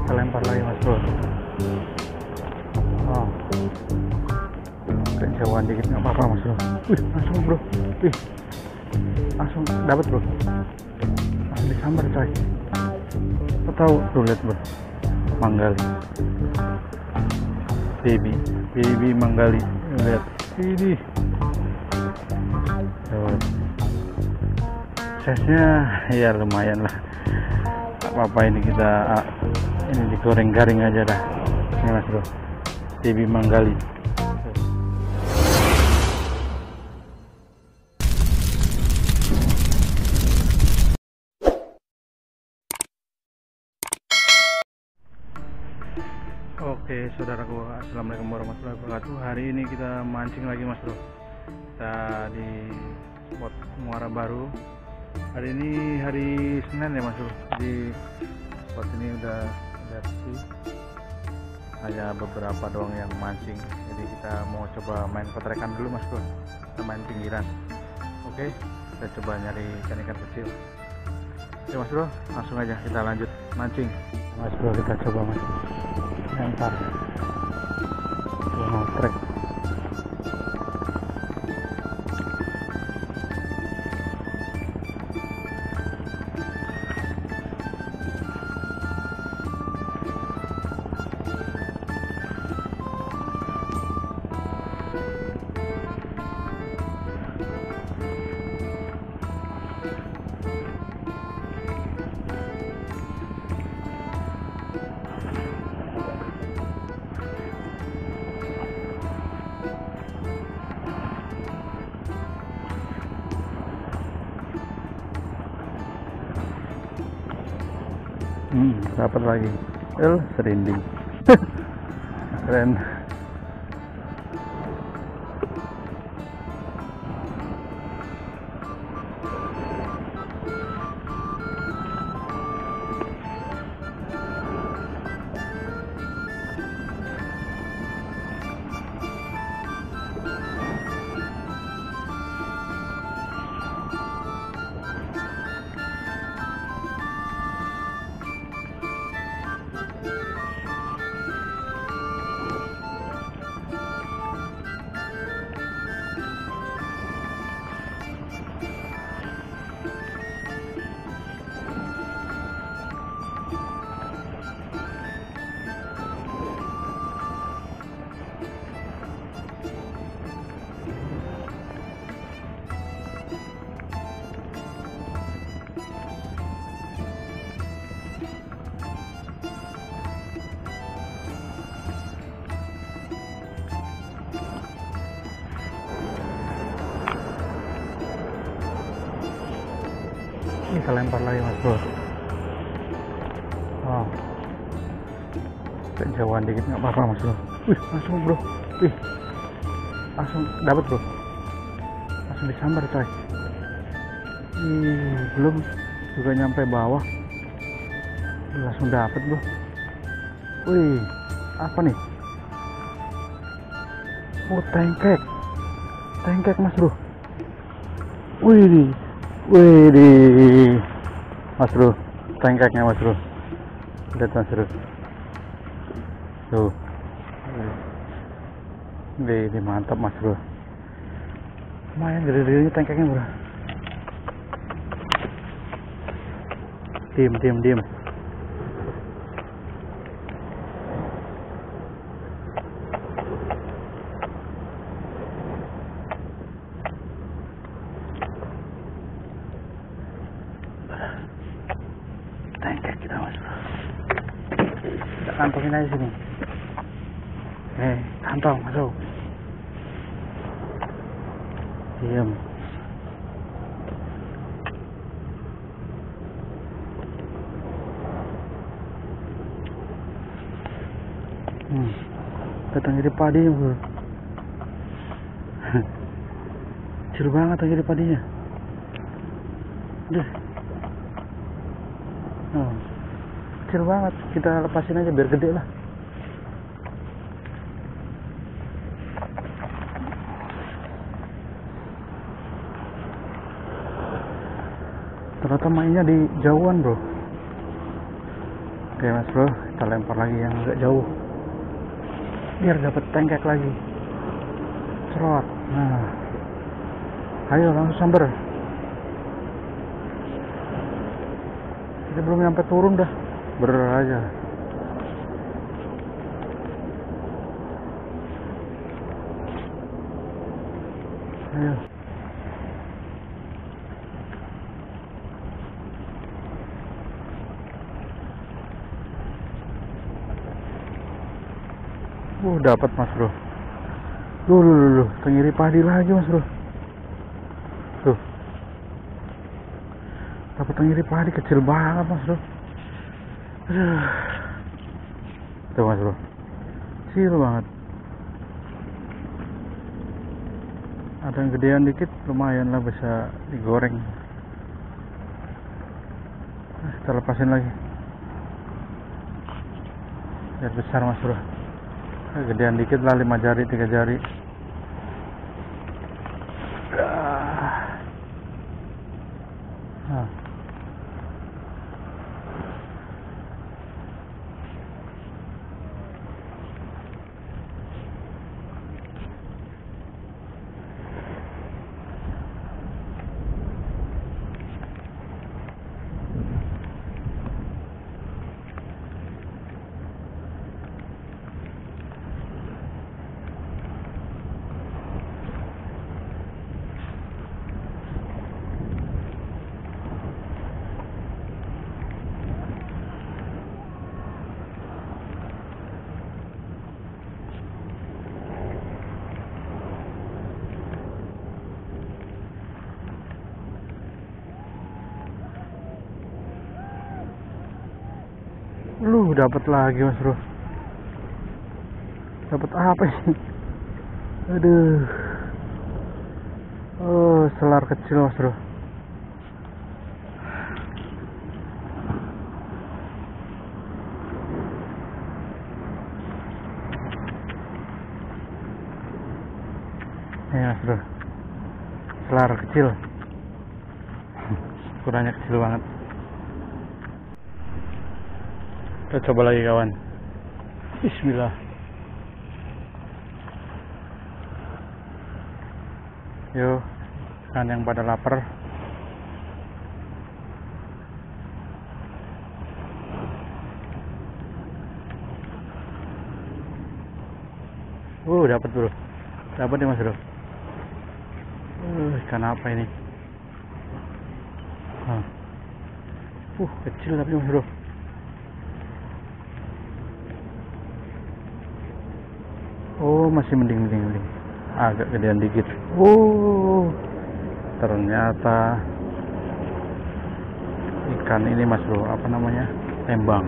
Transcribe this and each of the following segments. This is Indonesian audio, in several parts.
Kita lempar lagi mas bro. Oh, kejauhan dikit nggak apa-apa mas bro. Wih, langsung bro. Wih, langsung dapat bro. Langsung disambar coy. Kau tahu tuh, lihat bro, manggali, baby manggali, lihat ini. Size-nya ya lumayan lah. Apa ini kita ini digoreng garing aja dah. Ini mas bro, baby manggali. Oke saudaraku, assalamualaikum warahmatullahi wabarakatuh. Hari ini kita mancing lagi mas bro. Kita di spot Muara Baru. Hari ini hari Senin ya mas bro. Di spot ini udah sepi, hanya beberapa doang yang mancing. Jadi kita mau coba main kotrekan dulu mas bro. Kita main pinggiran. Oke, kita coba nyari ikan-ikan kecil. Oke mas bro, langsung aja kita lanjut mancing. Mas bro, kita coba mas lempar trek. Dapat lagi serinding. Keren. Kita lempar lagi mas bro. Oh, kejauhan dikit nggak apa-apa mas bro. Wih, langsung bro. Wih, langsung dapat bro. Langsung disambar coy. Belum juga nyampe bawah, langsung dapat bro. Wih, apa nih? Oh, tengkek mas bro. Wih, mas bro, tengkeknya mas bro. Lihat mas bro. Tuh. Ini mantap mas bro. Lumayan gede-gedenya tengkeknya bro. Diam. Tengkek kita mas bro. Kita kantongin aja sini. Kantong masuk. Diam. Datang jadi padi bro. Kecil banget jadi padinya. Oh, kecil banget, kita lepasin aja biar gede lah. Ternyata mainnya di jauhan bro. Oke mas bro, kita lempar lagi yang agak jauh biar dapat tengkek lagi. Cerot. Nah, ayo langsung samber. Kita belum nyampe turun dah, ber aja. Ayo. Dapat mas bro. Duh, tenggiri padi lagi mas bro. Tuh. Dapat tenggiri padi kecil banget mas bro. Tuh mas bro. Kecil banget. Ada yang gedean dikit, lumayan lah bisa digoreng. Nah, kita lepasin lagi. Biar besar mas bro. Gedean dikit lah, 5 jari, 3 jari. Nah. Dapat lagi mas bro. Dapat apa ini? Aduh. Oh, selar kecil mas bro. Ini mas bro, selar kecil. Ukurannya kecil banget. Kita coba lagi kawan. Bismillah. Yuk, kan yang pada lapar. Dapat bro. Dapat nih mas bro. Ikan apa ini? Kecil tapi mas bro. Oh, masih mending. Agak gedean dikit. Ternyata ikan ini mas bro, apa namanya? Tembang.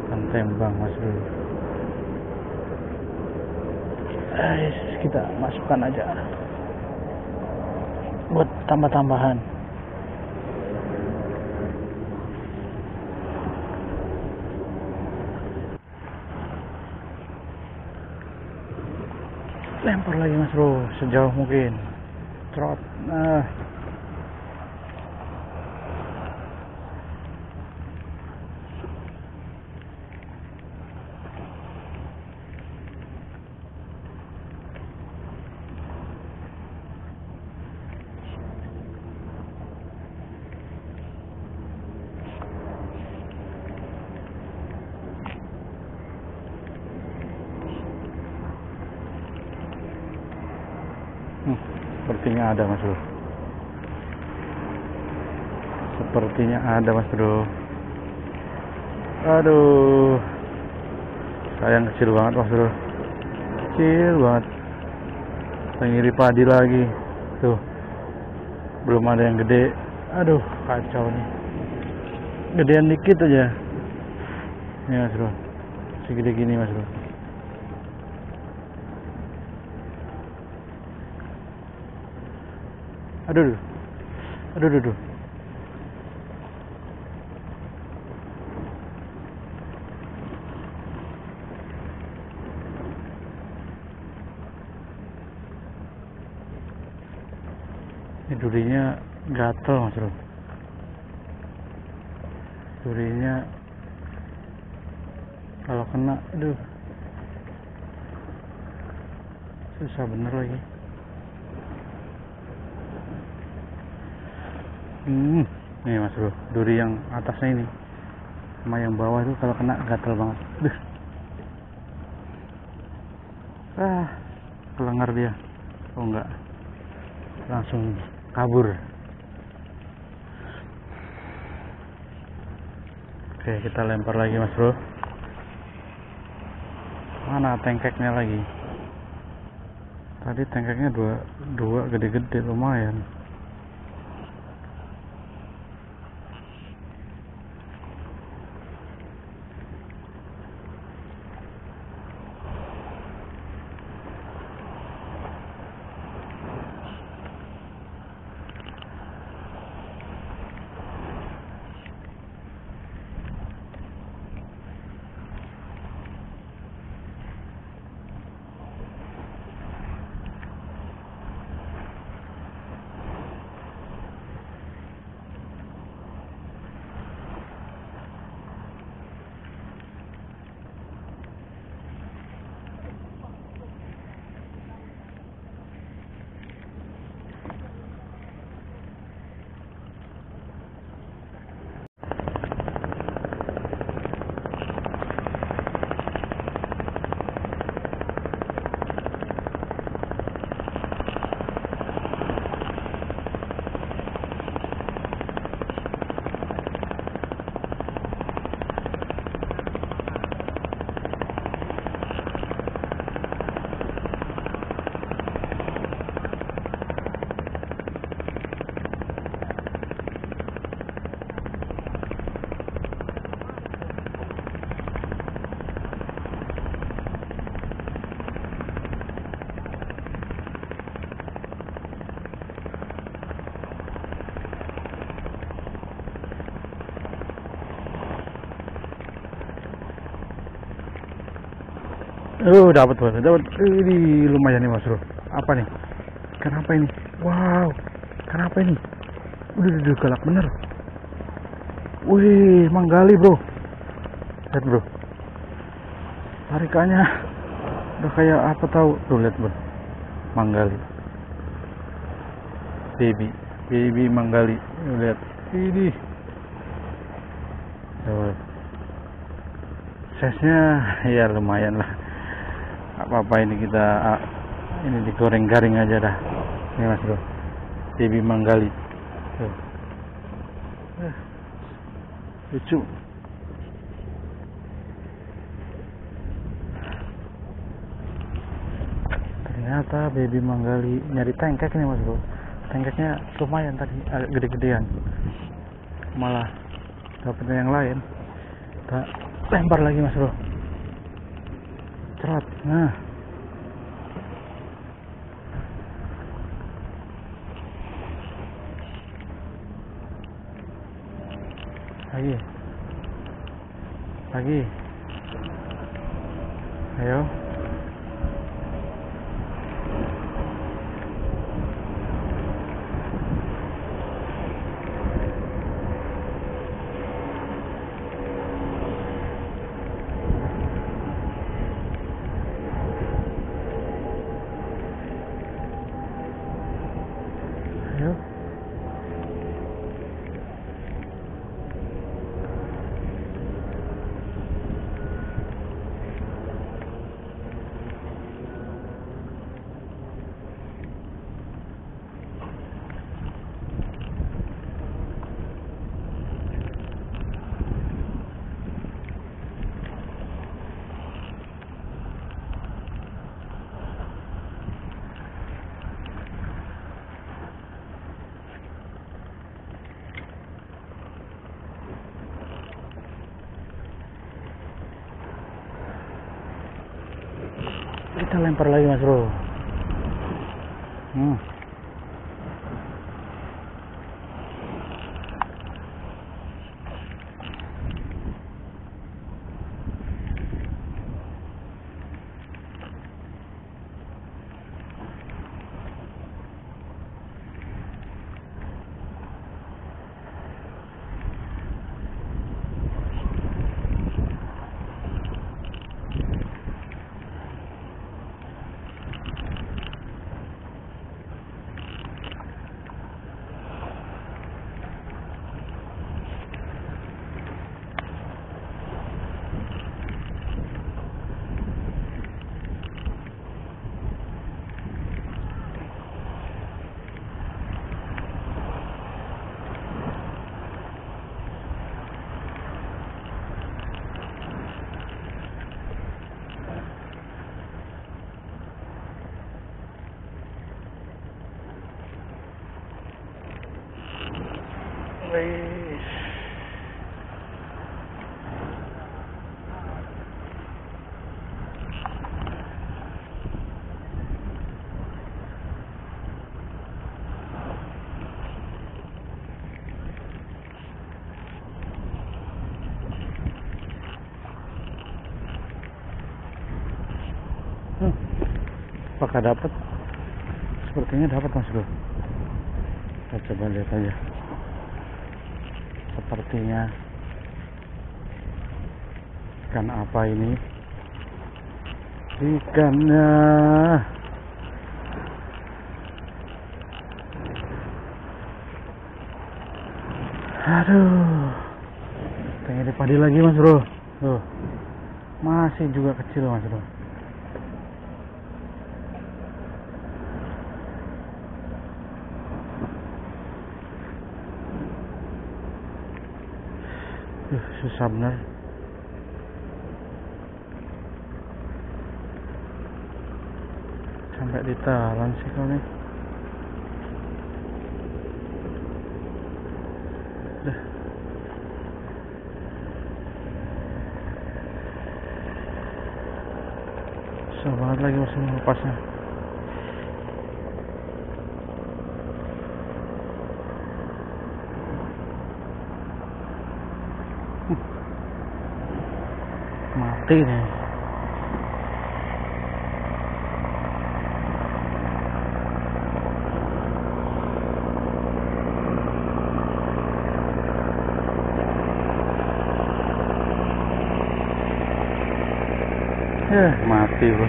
Ikan tembang mas bro. Kita masukkan aja buat tambah-tambahan. Lempar lagi mas bro, sejauh mungkin. Trot. Nah, sepertinya ada mas bro. Aduh, sayang kecil banget mas bro. Kecil banget. Tenggiri padi lagi. Tuh, belum ada yang gede. Aduh, kacau nih. Gedean dikit aja. Ini mas bro, segede gini mas bro. Aduh. Ini durinya gatel mas bro, durinya kalau kena aduh susah bener lagi. Nih mas bro, duri yang atasnya ini sama yang bawah itu kalau kena gatel banget. Kelengar dia. Oh enggak, langsung kabur. Oke, kita lempar lagi mas bro. Mana tengkeknya lagi? Tadi tengkeknya dua gede-gede lumayan. Dapat. Ini lumayan nih mas bro. Apa nih? Kenapa ini? Wow, kenapa ini? Udah galak bener. Wih, manggali bro. Lihat bro, tarikannya udah kayak apa tahu? Tuh lihat bro, manggali. Baby manggali. Lihat ini. Size-nya ya lumayan lah. Apa ini kita ini digoreng garing aja dah. Ini mas bro, baby manggali. Tuh. Lucu. Ternyata baby manggali nyari tengkek nih mas bro. Tengkeknya lumayan tadi, agak gede-gedean. Malah dapetnya yang lain. Kita lempar lagi mas bro. Cerat. Nah, lagi ayo. Kita lempar lagi mas bro. Wih. Apakah dapat? Sepertinya dapat, Mas Bro. Kita coba lihat aja. Sepertinya ikan apa ini? Ikannya. Aduh. Pengen dipadi lagi, Mas Bro. Tuh. Masih juga kecil, Mas Bro. Susah benar. Sampai ditelan sih kau nih. Dah. Susah banget lagi masih melepasnya. Mati nih. Mati bro.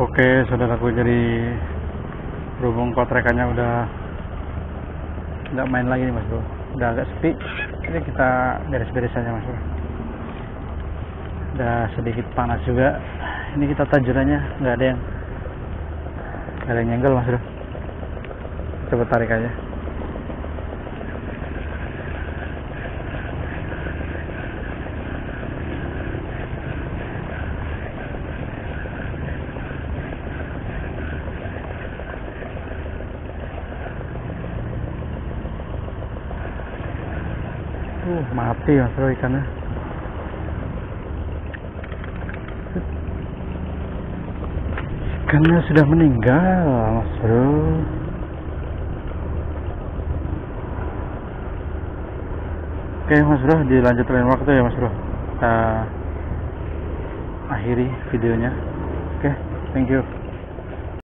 Oke, saudaraku, jadi berhubung potrekannya udah nggak main lagi nih Mas Bro, udah agak sepi, jadi kita beres-beres aja Mas Bro. Udah sedikit panas juga, ini kita tajurannya nggak ada yang nyenggol Mas Bro. Coba tarik aja. Mati Mas Bro ikannya. Ikannya sudah meninggal Mas Bro. Oke Mas Bro, dilanjut lain waktu ya Mas Bro. Kita akhiri videonya. Oke, thank you.